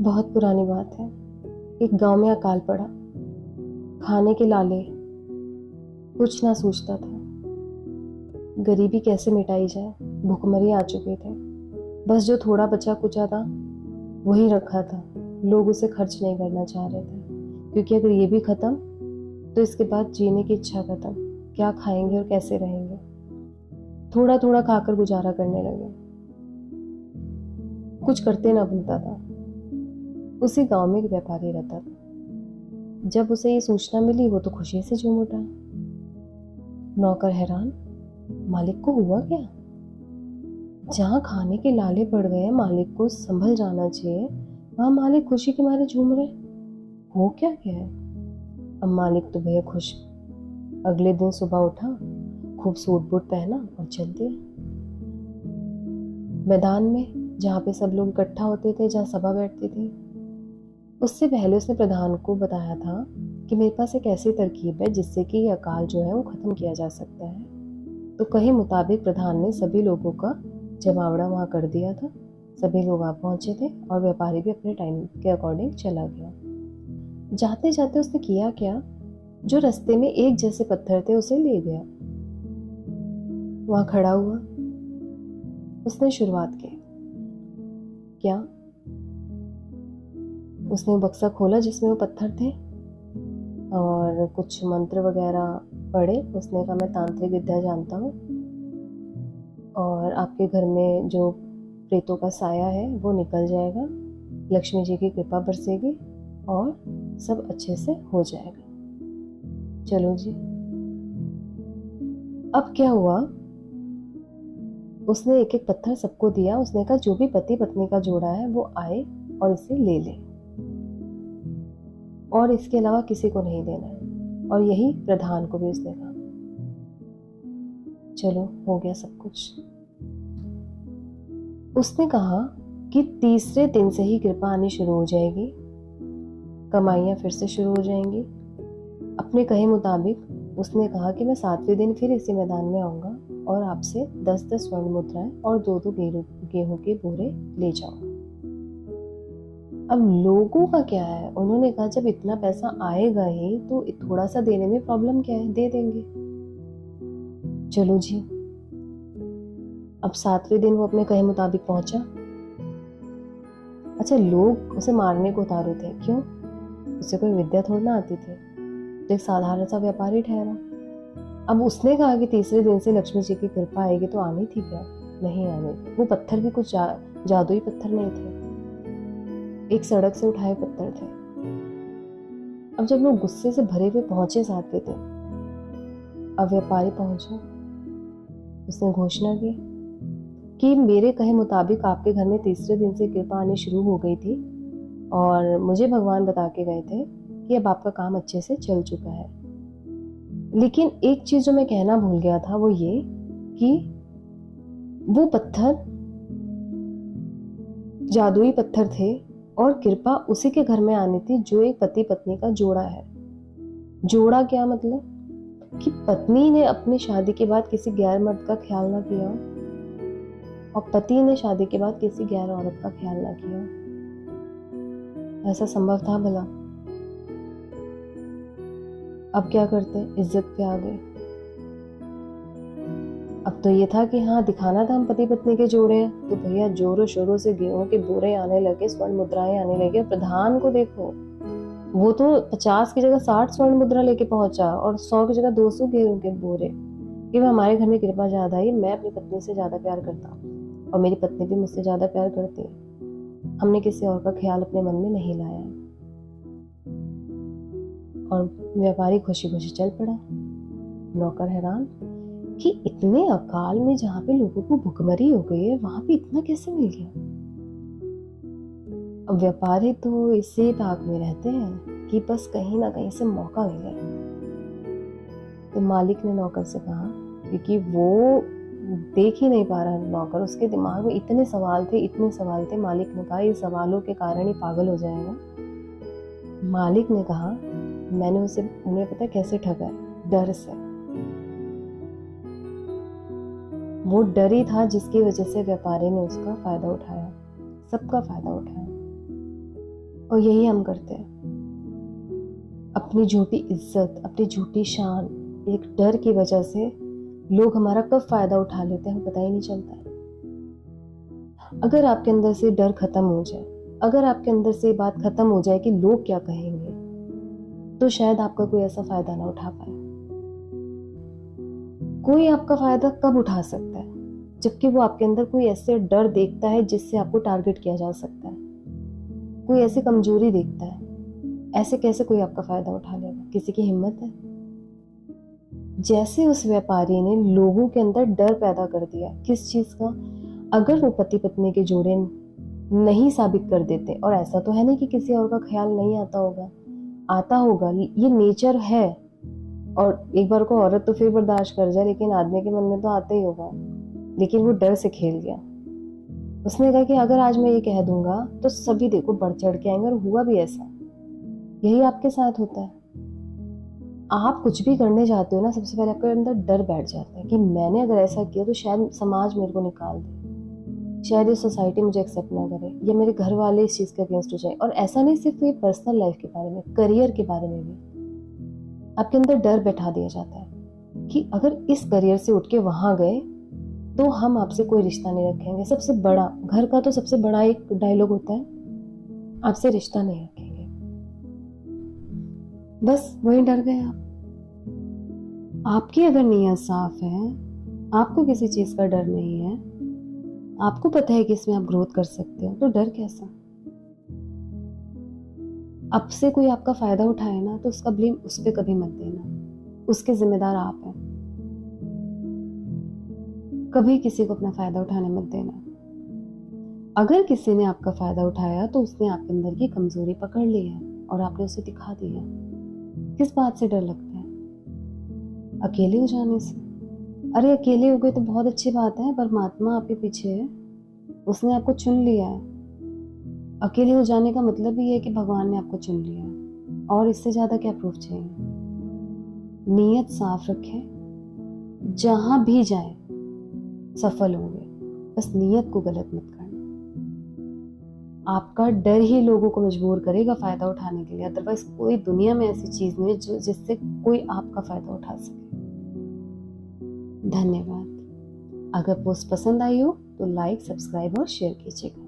बहुत पुरानी बात है। एक गांव में अकाल पड़ा। खाने के लाले कुछ ना सूझता था। गरीबी कैसे मिटाई जाए, भुखमरी आ चुके थे। बस जो थोड़ा बचा कुचा था वही रखा था। लोग उसे खर्च नहीं करना चाह रहे थे, क्योंकि अगर ये भी खत्म तो इसके बाद जीने की इच्छा खत्म। क्या खाएंगे और कैसे रहेंगे। थोड़ा थोड़ा खाकर गुजारा करने लगे। कुछ करते ना बनता था। उसी गांव में एक व्यापारी रहता था। जब उसे ये सूचना मिली वो तो खुशी से झूम उठा। नौकर हैरान, मालिक को हुआ क्या। जहाँ खाने के लाले पड़ गए, मालिक को संभल जाना चाहिए, वहां मालिक खुशी के मारे झूम रहे। हो क्या गया है। अब मालिक तो भैया खुश। अगले दिन सुबह उठा, खूब सूट बूट पहना और चल दिया। मैदान में जहाँ पे सब लोग इकट्ठा होते थे, जहाँ सभा बैठती थी, उससे पहले उसने प्रधान को बताया था कि मेरे पास एक ऐसी तरकीब है जिससे कि ये अकाल जो है वो खत्म किया जा सकता है। तो कहे मुताबिक प्रधान ने सभी लोगों का जमावड़ा वहाँ कर दिया था। सभी लोग आ पहुंचे थे और व्यापारी भी अपने टाइम के अकॉर्डिंग चला गया। जाते जाते उसने किया क्या, जो रास्ते में एक जैसे पत्थर थे उसे ले गया। वहां खड़ा हुआ, उसने शुरुआत की। क्या, उसने बक्सा खोला जिसमें वो पत्थर थे और कुछ मंत्र वगैरह पढ़े। उसने कहा मैं तांत्रिक विद्या जानता हूँ और आपके घर में जो प्रेतों का साया है वो निकल जाएगा, लक्ष्मी जी की कृपा बरसेगी और सब अच्छे से हो जाएगा। चलो जी। अब क्या हुआ, उसने एक एक पत्थर सबको दिया। उसने कहा जो भी पति पत्नी का जोड़ा है वो आए और इसे ले ले, और इसके अलावा किसी को नहीं देना है। और यही प्रधान को भी उसने कहा। चलो हो गया सब कुछ। उसने कहा कि तीसरे दिन से ही कृपा आनी शुरू हो जाएगी, कमाइयां फिर से शुरू हो जाएंगी। अपने कहे मुताबिक उसने कहा कि मैं 7वें दिन फिर इसी मैदान में आऊंगा और आपसे 10-10 स्वर्ण मुद्राएं और 2-2 गेहूं के बोरे ले जाऊंगा। अब लोगों का क्या है, उन्होंने कहा जब इतना पैसा आएगा ही तो थोड़ा सा देने में प्रॉब्लम क्या है, दे देंगे। चलो जी। अब 7वें दिन वो अपने कहे मुताबिक पहुंचा। अच्छा, लोग उसे मारने को उतारू थे। क्यों, उसे कोई विद्या थोड़ी ना आती थी, तो एक साधारण सा व्यापारी ठहरा। अब उसने कहा कि तीसरे दिन से लक्ष्मी जी की कृपा आएगी, तो आनी थी क्या, नहीं आनी थी। वो पत्थर भी कुछ जादुई पत्थर नहीं थे, एक सड़क से उठाए पत्थर थे। अब जब लोग गुस्से से भरे हुए पहुंचे 7वें दिन, अब व्यापारी पहुंचा। उसने घोषणा की कि मेरे कहे मुताबिक आपके घर में तीसरे दिन से कृपा आनी शुरू हो गई थी और मुझे भगवान बता के गए थे कि अब आपका काम अच्छे से चल चुका है। लेकिन एक चीज जो मैं कहना भूल गया था वो ये कि वो पत्थर जादुई पत्थर थे और कृपा उसी के घर में आनी थी जो एक पति पत्नी का जोड़ा है। जोड़ा क्या मतलब कि पत्नी ने अपनी शादी के बाद किसी गैर मर्द का ख्याल ना किया और पति ने शादी के बाद किसी गैर औरत का ख्याल ना किया। ऐसा संभव था भला? अब क्या करते, इज्जत पे आ गई। अब तो ये था कि हाँ, दिखाना था हम पति पत्नी के जोड़े हैं, तो भैया जोरों शोरों से गेहूं के बोरे आने लगे, स्वर्ण मुद्राएं आने लगे। प्रधान को देखो, वो तो 50 की जगह 60 स्वर्ण मुद्रा लेके पहुंचा और 100 की जगह 200 गेहूं के बोरे, कि हमारे घर में कृपा ज्यादा ही, मैं अपनी पत्नी से ज्यादा प्यार करता हूँ और मेरी पत्नी भी मुझसे ज्यादा प्यार करती है। हमने किसी और का ख्याल अपने मन में नहीं लाया। और व्यापारी खुशी खुशी चल पड़ा। नौकर हैरान कि इतने अकाल में जहाँ पे लोगों को भुखमरी हो गई है, वहां पे इतना कैसे मिल गया। अब व्यापारी तो इसी ताक में रहते हैं कि बस कहीं ना कहीं से मौका मिले। तो मालिक ने नौकर से कहा, क्योंकि वो देख ही नहीं पा रहा नौकर, उसके दिमाग में इतने सवाल थे। मालिक ने कहा ये सवालों के कारण ही पागल हो जाएगा। मालिक ने कहा मैंने उन्हें पता है कैसे ठगा है, डर से। वो डर ही था जिसकी वजह से व्यापारी ने उसका फायदा उठाया, सबका फायदा उठाया। और यही हम करते हैं। अपनी झूठी इज्जत, अपनी झूठी शान, एक डर की वजह से लोग हमारा कब फायदा उठा लेते हैं हमें पता ही नहीं चलता है। अगर आपके अंदर से डर खत्म हो जाए, अगर आपके अंदर से बात खत्म हो जाए कि लोग क्या कहेंगे, तो शायद आपका कोई ऐसा फायदा ना उठा पाए। कोई आपका फायदा कब उठा सकता है? जबकि वो आपके अंदर कोई ऐसे डर देखता है जिससे आपको टारगेट किया जा सकता है, कोई ऐसी कमजोरी देखता है। ऐसे कैसे कोई आपका फायदा उठा लेगा? किसी की हिम्मत है? जैसे उस व्यापारी ने लोगों के अंदर डर पैदा कर दिया, किस चीज का? अगर वो पति पत्नी के जोड़े नहीं साबित कर देते, और ऐसा तो है नहीं कि किसी और का ख्याल नहीं आता होगा, आता होगा, ये नेचर है। और एक बार को औरत तो फिर बर्दाश्त कर जाए, लेकिन आदमी के मन में तो आता ही होगा। लेकिन वो डर से खेल गया। उसने कहा कि अगर आज मैं ये कह दूंगा तो सभी देखो बढ़ चढ़ के आएंगे, और हुआ भी ऐसा। यही आपके साथ होता है। आप कुछ भी करने जाते हो ना, सबसे पहले आपके अंदर डर बैठ जाता है कि मैंने अगर ऐसा किया तो शायद समाज मेरे को निकाल दे, शायद ये सोसाइटी मुझे एक्सेप्ट ना करे, या मेरे घर वाले इस चीज़ के अगेंस्ट हो जाए। और ऐसा नहीं सिर्फ ये पर्सनल लाइफ के बारे में, करियर के बारे में भी आपके अंदर डर बैठा दिया जाता है कि अगर इस करियर से उठ के वहां गए तो हम आपसे कोई रिश्ता नहीं रखेंगे। सबसे बड़ा, घर का तो सबसे बड़ा एक डायलॉग होता है, आपसे रिश्ता नहीं रखेंगे। बस वही डर गए आप। आपकी अगर नीयत साफ है, आपको किसी चीज का डर नहीं है, आपको पता है कि इसमें आप ग्रोथ कर सकते हो, तो डर कैसा? अब से कोई आपका फायदा उठाए ना, तो उसका ब्लेम उस पर कभी मत देना, उसके जिम्मेदार आप हैं। कभी किसी को अपना फायदा उठाने मत देना। अगर किसी ने आपका फायदा उठाया तो उसने आपके अंदर की कमजोरी पकड़ ली है और आपने उसे दिखा दिया। किस बात से डर लगता है? अकेले हो जाने से। अरे अकेले हो गए तो बहुत अच्छी बात है, परमात्मा आपके पीछे है, उसने आपको चुन लिया है। अकेले हो जाने का मतलब ही है कि भगवान ने आपको चुन लिया है, और इससे ज्यादा क्या प्रूफ चाहिए? नीयत साफ रखें, जहां भी जाए सफल होंगे, बस नीयत को गलत मत करना। आपका डर ही लोगों को मजबूर करेगा फायदा उठाने के लिए, अदरवाइज कोई दुनिया में ऐसी चीज नहीं है जिससे कोई आपका फायदा उठा सके। धन्यवाद। अगर पोस्ट पसंद आई हो तो लाइक, सब्सक्राइब और शेयर कीजिएगा।